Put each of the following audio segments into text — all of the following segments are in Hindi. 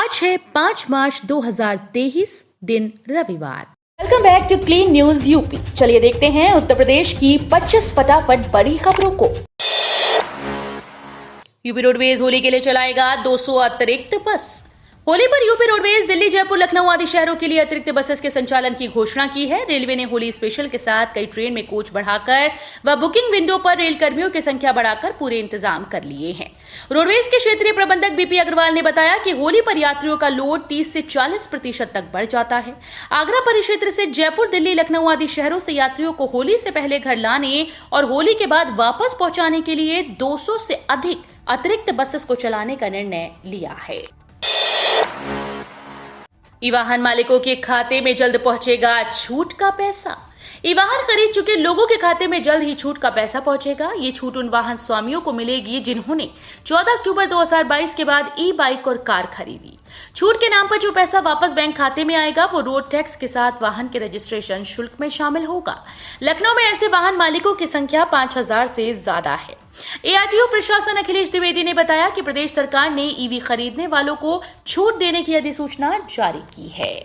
आज है 5 मार्च 2023 दिन रविवार। Welcome back to clean news UP. चलिए देखते हैं उत्तर प्रदेश की 25 फटाफट बड़ी खबरों को। यूपी रोडवेज होली के लिए चलाएगा 200 अतिरिक्त बस। होली पर यूपी रोडवेज दिल्ली, जयपुर, लखनऊ आदि शहरों के लिए अतिरिक्त बसेस के संचालन की घोषणा की है। रेलवे ने होली स्पेशल के साथ कई ट्रेन में कोच बढ़ाकर व बुकिंग विंडो पर रेल कर्मियों की संख्या बढ़ाकर पूरे इंतजाम कर लिए हैं। रोडवेज के क्षेत्रीय प्रबंधक बीपी अग्रवाल ने बताया कि होली पर यात्रियों का लोड 30 से 40% तक बढ़ जाता है। आगरा परिक्षेत्र से जयपुर, दिल्ली, लखनऊ आदि शहरों से यात्रियों को होली से पहले घर लाने और होली के बाद वापस पहुंचाने के लिए 200 से अधिक अतिरिक्त बसेस को चलाने का निर्णय लिया है। ई वाहन मालिकों के खाते में जल्द पहुंचेगा छूट का पैसा। ई वाहन खरीद चुके लोगों के खाते में जल्द ही छूट का पैसा पहुंचेगा। ये छूट उन वाहन स्वामियों को मिलेगी जिन्होंने 14 अक्टूबर 2022 के बाद ई बाइक और कार खरीदी। छूट के नाम पर जो पैसा वापस बैंक खाते में आएगा वो रोड टैक्स के साथ वाहन के रजिस्ट्रेशन शुल्क में शामिल होगा। लखनऊ में ऐसे वाहन मालिकों की संख्या 5000 से ज्यादा है। एआरटीओ प्रशासन अखिलेश द्विवेदी ने बताया कि प्रदेश सरकार ने ईवी खरीदने वालों को छूट देने की अधिसूचना जारी की है।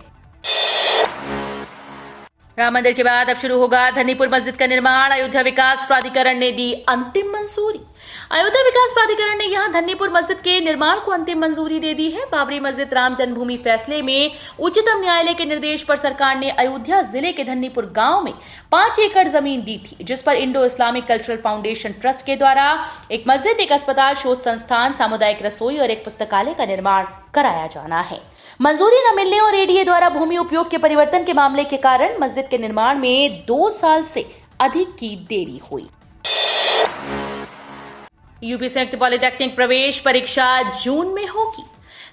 राम मंदिर के बाद अब शुरू होगा धन्नीपुर मस्जिद का निर्माण। अयोध्या विकास प्राधिकरण ने दी अंतिम मंजूरी। अयोध्या विकास प्राधिकरण ने यहां धन्नीपुर मस्जिद के निर्माण को अंतिम मंजूरी दे दी है। बाबरी मस्जिद राम जन्मभूमि फैसले में उच्चतम न्यायालय के निर्देश पर सरकार ने अयोध्या जिले के धन्नीपुर गांव में 5 एकड़ जमीन दी थी, जिस पर Indo Islamic cultural foundation trust के द्वारा एक मस्जिद, एक अस्पताल, शोध संस्थान, सामुदायिक रसोई और एक पुस्तकालय का निर्माण कराया जाना है। मंजूरी न मिलने और एडीए द्वारा भूमि उपयोग के परिवर्तन के मामले के कारण मस्जिद के निर्माण में 2 साल से अधिक की देरी हुई। यूपी संयुक्त पॉलिटेक्निक प्रवेश परीक्षा जून में होगी।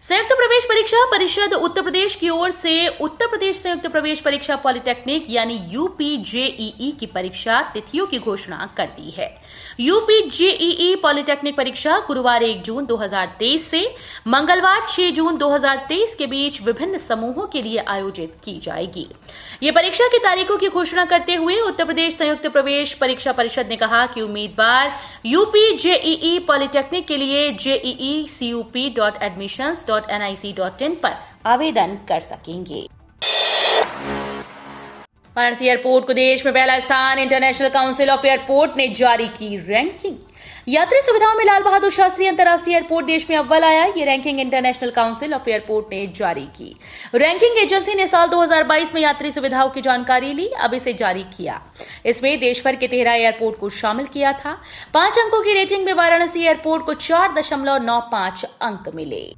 संयुक्त प्रवेश परीक्षा परिषद उत्तर प्रदेश की ओर से उत्तर प्रदेश संयुक्त प्रवेश परीक्षा पॉलिटेक्निक यानी यूपी जेईई की परीक्षा तिथियों की घोषणा कर दी है। यूपी जेईई पॉलिटेक्निक परीक्षा गुरुवार 1 जून 2023 से मंगलवार 6 जून 2023 के बीच विभिन्न समूहों के लिए आयोजित की जाएगी। ये परीक्षा की तारीखों की घोषणा करते हुए उत्तर प्रदेश संयुक्त प्रवेश परीक्षा परिषद ने कहा कि उम्मीदवार यूपी जेईई पॉलिटेक्निक के लिए jeecup.admissions.nic.in पर आवेदन कर सकेंगे। वाराणसी एयरपोर्ट को देश में पहला स्थान इंटरनेशनल काउंसिल ऑफ एयरपोर्ट ने जारी की रैंकिंग। यात्री सुविधाओं में लाल बहादुर शास्त्री अंतर्राष्ट्रीय एयरपोर्ट देश में अव्वल आया। ये ranking international council of airport ने जारी की। रैंकिंग एजेंसी ने साल 2022 में यात्री सुविधाओं की जानकारी ली, अब इसे जारी किया। इसमें देश भर के 13 एयरपोर्ट को शामिल किया था। 5 अंकों की रेटिंग में वाराणसी एयरपोर्ट को 4.95 अंक मिले।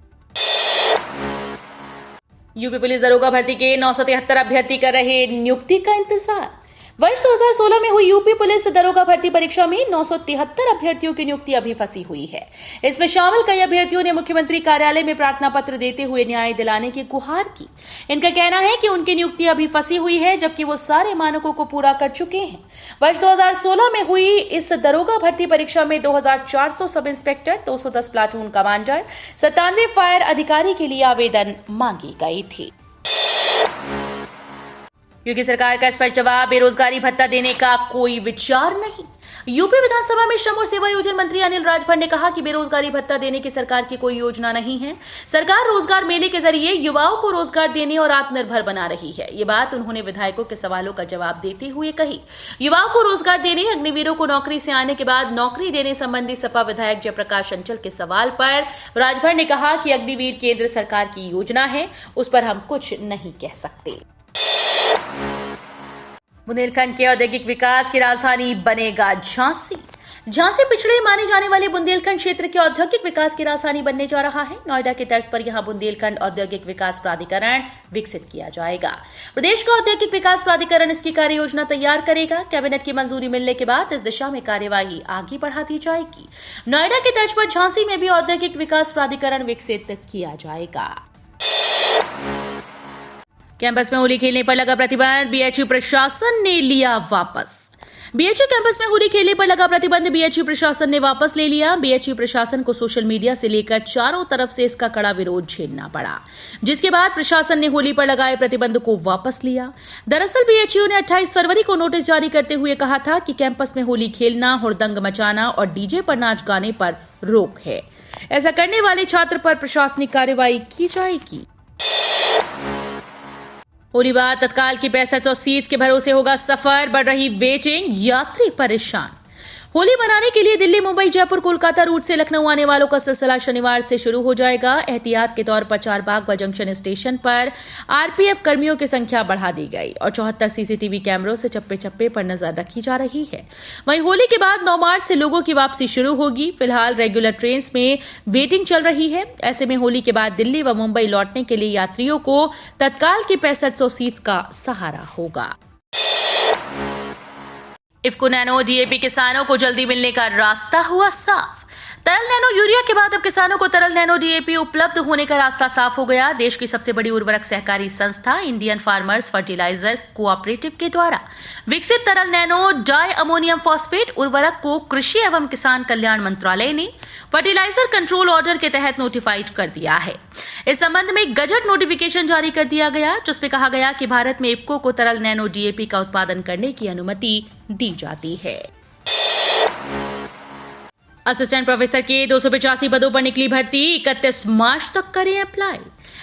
यूपी पुलिस दरोगा भर्ती के 973 अभ्यर्थी कर रहे नियुक्ति का इंतजार। वर्ष 2016 में हुई यूपी पुलिस दरोगा भर्ती परीक्षा में 973 अभ्यर्थियों की नियुक्ति अभी फंसी हुई है। इसमें शामिल कई अभ्यर्थियों ने मुख्यमंत्री कार्यालय में प्रार्थना पत्र देते हुए न्याय दिलाने की गुहार की। इनका कहना है कि उनकी नियुक्ति अभी फंसी हुई है, जबकि वो सारे मानकों को पूरा कर चुके हैं। वर्ष 2016 में हुई इस दरोगा भर्ती परीक्षा में 2400 sub inspector, 210 platoon commander, 97 fire अधिकारी के लिए आवेदन मांगी गई थी। योगी सरकार का स्पष्ट जवाब, बेरोजगारी भत्ता देने का कोई विचार नहीं। यूपी विधानसभा में श्रम और सेवा योजन मंत्री अनिल राजभर ने कहा कि बेरोजगारी भत्ता देने की सरकार की कोई योजना नहीं है। सरकार रोजगार मेले के जरिए युवाओं को रोजगार देने और आत्मनिर्भर बना रही है। ये बात उन्होंने विधायकों के सवालों का जवाब देते हुए कही। युवाओं को रोजगार देने, अग्निवीरों को नौकरी से आने के बाद नौकरी देने संबंधी सपा विधायक जयप्रकाश अंचल के सवाल पर राजभर ने कहा कि अग्निवीर केंद्र सरकार की योजना है, उस पर हम कुछ नहीं कह सकते। बुंदेलखंड के औद्योगिक विकास की राजधानी बनेगा झांसी। झांसी पिछड़े माने जाने वाले बुंदेलखंड क्षेत्र के औद्योगिक विकास की राजधानी बनने जा रहा है। नोएडा की तर्ज पर यहां बुंदेलखंड औद्योगिक विकास प्राधिकरण विकसित किया जाएगा। प्रदेश का औद्योगिक विकास प्राधिकरण इसकी कार्य योजना तैयार करेगा। कैबिनेट की मंजूरी मिलने के बाद इस दिशा में कार्यवाही आगे बढ़ा दी जाएगी। नोएडा की तर्ज पर झांसी में भी औद्योगिक विकास प्राधिकरण विकसित किया जाएगा। कैंपस में होली खेलने पर लगा प्रतिबंध, बीएचयू प्रशासन ने लिया वापस। बीएचयू कैंपस में होली खेलने पर लगा प्रतिबंध बीएचयू प्रशासन ने वापस ले लिया। बीएचयू प्रशासन को सोशल मीडिया से लेकर चारों तरफ से इसका कड़ा विरोध झेलना पड़ा, जिसके बाद प्रशासन ने होली पर लगाए प्रतिबंध को वापस लिया। दरअसल बीएचयू ने 28 फरवरी को नोटिस जारी करते हुए कहा था कि कैंपस में होली खेलना, हुड़दंग मचाना और डीजे पर नाच गाने पर रोक है। ऐसा करने वाले छात्र पर प्रशासनिक कार्रवाई की जाएगी। होली बाद तत्काल की 6500 सीट्स के भरोसे होगा सफर, बढ़ रही वेटिंग, यात्री परेशान। होली मनाने के लिए दिल्ली, मुंबई, जयपुर, कोलकाता रूट से लखनऊ आने वालों का सिलसिला शनिवार से शुरू हो जाएगा। एहतियात के तौर पर चारबाग व जंक्शन स्टेशन पर आरपीएफ कर्मियों की संख्या बढ़ा दी गई और 74 सीसीटीवी कैमरों से चप्पे चप्पे पर नजर रखी जा रही है। वहीं होली के बाद 9 मार्च से लोगों की वापसी शुरू होगी। फिलहाल रेगुलर ट्रेन में वेटिंग चल रही है। ऐसे में होली के बाद दिल्ली व मुंबई लौटने के लिए यात्रियों को तत्काल की 6500 सीट्स का सहारा होगा। इफ्को नैनो डीएपी किसानों को जल्दी मिलने का रास्ता हुआ साफ। तरल नैनो यूरिया के बाद अब किसानों को तरल नैनो डीएपी उपलब्ध होने का रास्ता साफ हो गया। देश की सबसे बड़ी उर्वरक सहकारी संस्था इंडियन फार्मर्स फर्टिलाइजर कोऑपरेटिव के द्वारा विकसित तरल नैनो डाई अमोनियम फॉस्फेट उर्वरक को कृषि एवं किसान कल्याण मंत्रालय ने फर्टिलाइजर कंट्रोल ऑर्डर के तहत नोटिफाइड कर दिया है। इस संबंध में गजट नोटिफिकेशन जारी कर दिया गया, जिसमें कहा गया कि भारत में इफ्को को तरल नैनो डीएपी का उत्पादन करने की अनुमति दी जाती है। असिस्टेंट प्रोफेसर के 285 पदों पर निकली भर्ती, 31 मार्च तक करें अप्लाई।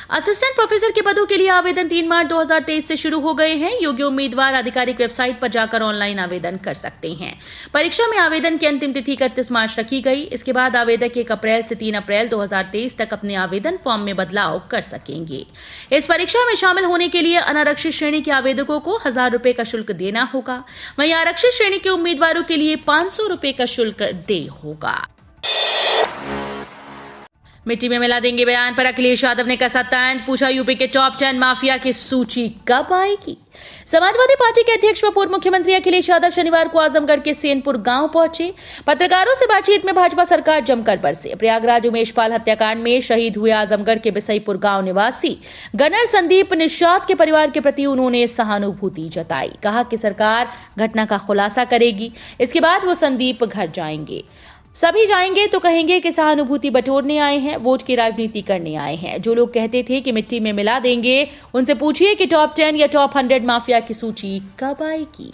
असिस्टेंट प्रोफेसर के पदों के लिए आवेदन 3 मार्च 2023 से शुरू हो गए हैं। योग्य उम्मीदवार आधिकारिक वेबसाइट पर जाकर ऑनलाइन आवेदन कर सकते हैं। परीक्षा में आवेदन की अंतिम तिथि 31 मार्च रखी गई। इसके बाद आवेदक 1 अप्रैल से 3 अप्रैल 2023 तक अपने आवेदन फॉर्म में बदलाव कर सकेंगे। इस परीक्षा में शामिल होने के लिए अनारक्षित श्रेणी के आवेदकों को 1000 रुपए का शुल्क देना होगा। वहीं आरक्षित श्रेणी के उम्मीदवारों के लिए 500 रुपए का शुल्क देय होगा। मिट्टी में मिला देंगे बयान पर अखिलेश यादव ने कसा तंज, पूछा यूपी के टॉप 10 माफिया की सूची कब आएगी। समाजवादी पार्टी के अध्यक्ष व पूर्व मुख्यमंत्री अखिलेश यादव शनिवार को आजमगढ़ के सेनपुर गांव पहुंचे। पत्रकारों से बातचीत में भाजपा सरकार जमकर बरसे। प्रयागराज उमेश पाल हत्याकांड में शहीद हुए आजमगढ़ के बिसईपुर गांव निवासी गनर संदीप निषाद के परिवार के प्रति उन्होंने सहानुभूति जताई। कहा कि सरकार घटना का खुलासा करेगी, इसके बाद वो संदीप घर जाएंगे। सभी जाएंगे तो कहेंगे कि सहानुभूति बटोरने आए हैं, वोट की राजनीति करने आए हैं। जो लोग कहते थे कि मिट्टी में मिला देंगे, उनसे पूछिए कि टॉप 10 या टॉप 100 माफिया की सूची कब आएगी।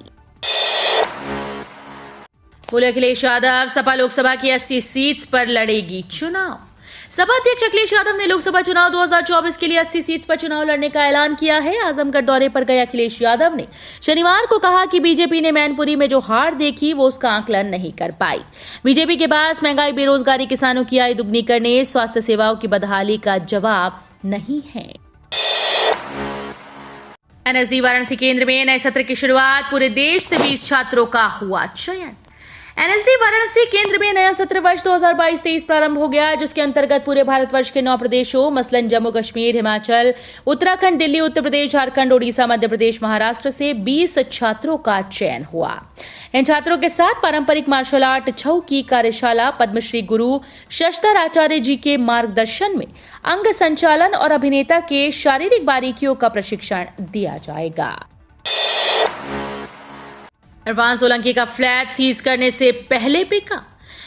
बोले अखिलेश यादव, सपा लोकसभा की 80 सीट्स पर लड़ेगी चुनाव। सपा अध्यक्ष अखिलेश यादव ने लोकसभा चुनाव 2024 के लिए 80 सीट्स पर चुनाव लड़ने का ऐलान किया है। आजमगढ़ दौरे पर गए अखिलेश यादव ने शनिवार को कहा कि बीजेपी ने मैनपुरी में जो हार देखी वो उसका आकलन नहीं कर पाई। बीजेपी के पास महंगाई, बेरोजगारी, किसानों की आय दुगनी करने, स्वास्थ्य सेवाओं की बदहाली का जवाब नहीं है। एनएसडी वाराणसी केंद्र में नए सत्र की शुरुआत, पूरे देश से 20 छात्रों का हुआ चयन। एनएसडी वाराणसी केंद्र में नया सत्र वर्ष 2022-23 प्रारंभ हो गया, जिसके अंतर्गत पूरे भारतवर्ष के 9 प्रदेशों मसलन जम्मू कश्मीर, हिमाचल, उत्तराखंड, दिल्ली, उत्तर प्रदेश, झारखंड, ओडिशा, मध्य प्रदेश, महाराष्ट्र से 20 छात्रों का चयन हुआ। इन छात्रों के साथ पारंपरिक मार्शल आर्ट छऊ की कार्यशाला, पद्मश्री गुरु शशधर आचार्य जी के मार्गदर्शन में अंग संचालन और अभिनेता के शारीरिक बारीकियों का प्रशिक्षण दिया जाएगा। इरफान सोलंकी का फ्लैट सीज करने से पहले पिका।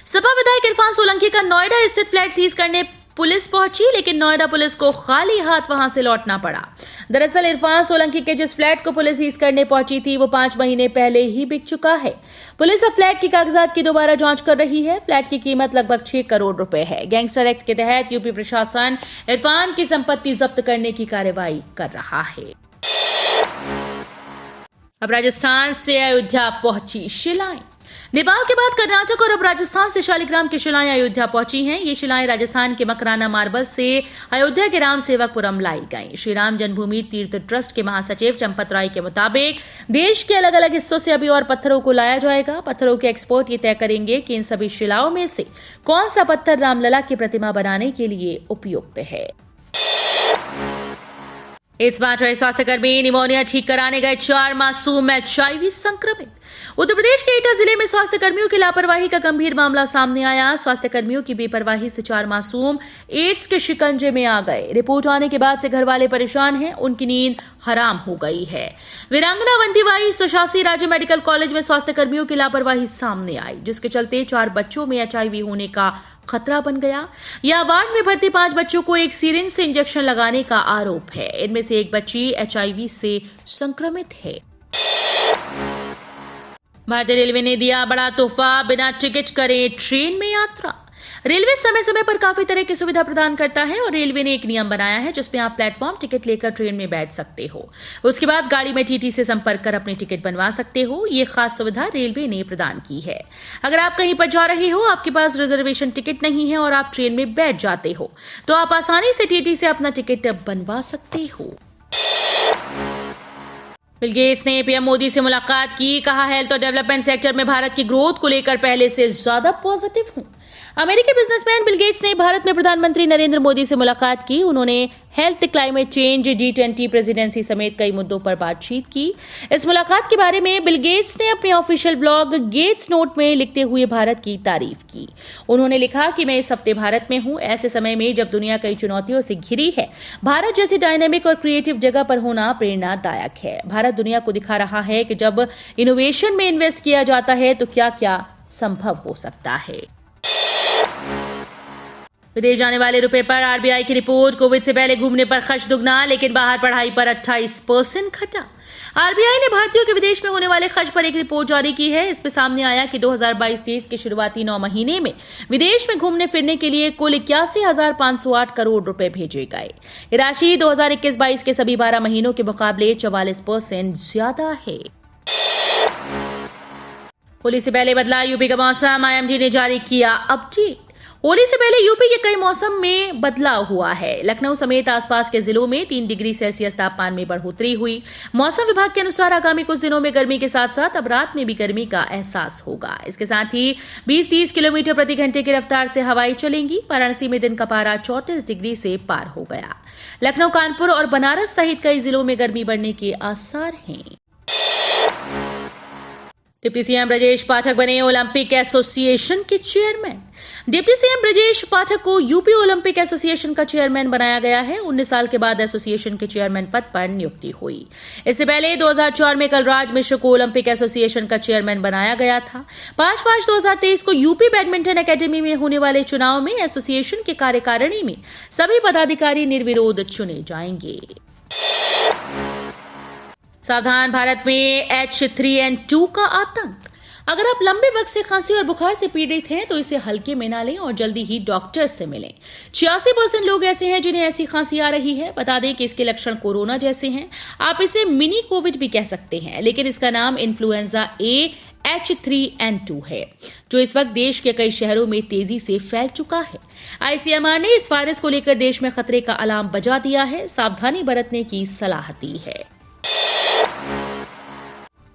सपा विधायक इरफान सोलंकी का नोएडा स्थित फ्लैट सीज करने पुलिस पहुंची, लेकिन नोएडा पुलिस को खाली हाथ वहां से लौटना पड़ा। दरअसल इरफान सोलंकी के जिस फ्लैट को पुलिस सीज करने पहुंची थी वो 5 महीने पहले ही बिक चुका है। पुलिस अब फ्लैट की कागजात की दोबारा जांच कर रही है। फ्लैट की कीमत लगभग 6 करोड़ रुपए है। गैंगस्टर एक्ट के तहत यूपी प्रशासन इरफान की संपत्ति जब्त करने की कार्रवाई कर रहा है। अब राजस्थान से अयोध्या पहुंची शिलाएं। नेपाल के बाद कर्नाटक और अब राजस्थान से शालिग्राम की शिलाएं अयोध्या पहुंची हैं। ये शिलाएं राजस्थान के मकराना मार्बल से अयोध्या के राम सेवकपुरम लाई गईं। श्री राम जन्मभूमि तीर्थ ट्रस्ट के महासचिव चंपत राय के मुताबिक देश के अलग अलग हिस्सों से अभी और पत्थरों को लाया जाएगा। पत्थरों के एक्सपर्ट ये तय करेंगे कि इन सभी शिलाओं में से कौन सा पत्थर रामलला की प्रतिमा बनाने के लिए उपयुक्त है। इस बार रहे स्वास्थ्यकर्मी निमोनिया ठीक कराने गए 4 मासूम एचआईवी संक्रमित। उत्तर प्रदेश के एटा जिले में स्वास्थ्यकर्मियों की लापरवाही का गंभीर मामला सामने आया। स्वास्थ्यकर्मियों की बेपरवाही से 4 मासूम एड्स के शिकंजे में आ गए। रिपोर्ट आने के बाद से घर वाले परेशान हैं, उनकी नींद हराम हो गई है। वीरांगना वंदीबाई स्वशासी राज्य मेडिकल कॉलेज में स्वास्थ्यकर्मियों की लापरवाही सामने आई, जिसके चलते 4 बच्चों में एचआईवी होने का खतरा बन गया। यह वार्ड में भर्ती 5 बच्चों को एक सिरिंज से इंजेक्शन लगाने का आरोप है। इनमें से एक बच्ची एचआईवी से संक्रमित है। भारतीय रेलवे ने दिया बड़ा तोहफा, बिना टिकट करें ट्रेन में यात्रा। रेलवे समय समय पर काफी तरह की सुविधा प्रदान करता है और रेलवे ने एक नियम बनाया है जिसमें आप प्लेटफॉर्म टिकट लेकर ट्रेन में बैठ सकते हो। उसके बाद गाड़ी में टीटी से संपर्क कर अपनी टिकट बनवा सकते हो। ये खास सुविधा रेलवे ने प्रदान की है। अगर आप कहीं पर जा रहे हो, आपके पास रिजर्वेशन टिकट नहीं है और आप ट्रेन में बैठ जाते हो, तो आप आसानी से टीटी से अपना टिकट बनवा सकते हो। बिल गेट्स ने पीएम मोदी से मुलाकात की, कहा हेल्थ और डेवलपमेंट सेक्टर में भारत की ग्रोथ को लेकर पहले से ज्यादा पॉजिटिव हूं। अमेरिकी बिजनेसमैन बिल गेट्स ने भारत में प्रधानमंत्री नरेंद्र मोदी से मुलाकात की। उन्होंने health, climate change, G20 presidency समेत कई मुद्दों पर बातचीत की। इस मुलाकात के बारे में बिल गेट्स ने अपने ऑफिशियल ब्लॉग गेट्स नोट में लिखते हुए भारत की तारीफ की। उन्होंने लिखा कि मैं इस हफ्ते भारत में हूं। ऐसे समय में जब दुनिया कई चुनौतियों से घिरी है, भारत जैसी डायनेमिक और क्रिएटिव जगह पर होना प्रेरणादायक है। भारत दुनिया को दिखा रहा है कि जब इनोवेशन में इन्वेस्ट किया जाता है तो क्या क्या संभव हो सकता है। विदेश जाने वाले रुपए पर आरबीआई की रिपोर्ट, कोविड से पहले घूमने पर खर्च दुगना लेकिन बाहर पढ़ाई पर 28% घटा। आरबीआई ने भारतीयों के विदेश में होने वाले खर्च पर एक रिपोर्ट जारी की है। इसमें सामने आया कि 2022-23 के शुरुआती 9 महीने में विदेश में घूमने फिरने के लिए कुल 81,508 करोड़ रुपए भेजे गए। ये राशि 2021-22 के सभी 12 महीनों के मुकाबले 44% ज्यादा है। होली से पहले बदला यूपी का मौसम, आईएमडी ने जारी किया अपडेट। होली से पहले यूपी के कई मौसम में बदलाव हुआ है। लखनऊ समेत आसपास के जिलों में 3 डिग्री सेल्सियस तापमान में बढ़ोतरी हुई। मौसम विभाग के अनुसार आगामी कुछ दिनों में गर्मी के साथ साथ अब रात में भी गर्मी का एहसास होगा। इसके साथ ही 20-30 किलोमीटर प्रति घंटे की रफ्तार से हवाएं चलेंगी। वाराणसी में दिन का पारा 34 डिग्री से पार हो गया। लखनऊ, कानपुर और बनारस सहित कई जिलों में गर्मी बढ़ने के आसार हैं। डिप्टी सीएम ब्रजेश पाठक बने ओलंपिक एसोसिएशन के chairman. Deputy CM Brajesh Pathak को यूपी ओलंपिक एसोसिएशन का चेयरमैन बनाया गया है। 19 साल के बाद एसोसिएशन के चेयरमैन पद पर नियुक्ति हुई। इससे पहले 2004 में कलराज मिश्र को ओलंपिक एसोसिएशन का चेयरमैन बनाया गया था। 5 मार्च 2023 को यूपी बैडमिंटन अकेडमी में होने वाले चुनाव में एसोसिएशन के कार्यकारिणी में सभी पदाधिकारी निर्विरोध चुने जाएंगे। सावधान, भारत में H3N2 का आतंक। अगर आप लंबे वक्त से खांसी और बुखार से पीड़ित हैं तो इसे हल्के में ना लें और जल्दी ही डॉक्टर से मिलें। 86% लोग ऐसे हैं जिन्हें ऐसी खांसी आ रही है। बता दें कि इसके लक्षण कोरोना जैसे हैं। आप इसे मिनी कोविड भी कह सकते हैं, लेकिन इसका नाम इन्फ्लुएंजा ए H3N2 है, जो इस वक्त देश के कई शहरों में तेजी से फैल चुका है। आईसीएमआर ने इस वायरस को लेकर देश में खतरे का अलार्म बजा दिया है। सावधानी बरतने की सलाह दी है।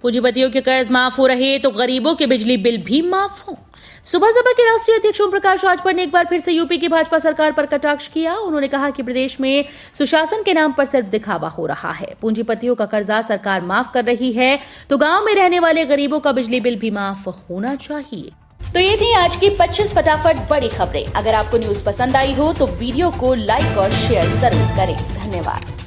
पूंजीपतियों के कर्ज माफ हो रहे तो गरीबों के बिजली बिल भी माफ हो। सुबह के राष्ट्रीय अध्यक्ष ओम प्रकाश राजभर ने एक बार फिर से यूपी की भाजपा सरकार पर कटाक्ष किया। उन्होंने कहा कि प्रदेश में सुशासन के नाम पर सिर्फ दिखावा हो रहा है। पूंजीपतियों का कर्जा सरकार माफ कर रही है तो गांव में रहने वाले गरीबों का बिजली बिल भी माफ होना चाहिए। तो ये थी आज की 25 फटाफट बड़ी खबरें। अगर आपको न्यूज पसंद आई हो तो वीडियो को लाइक और शेयर जरूर करें। धन्यवाद।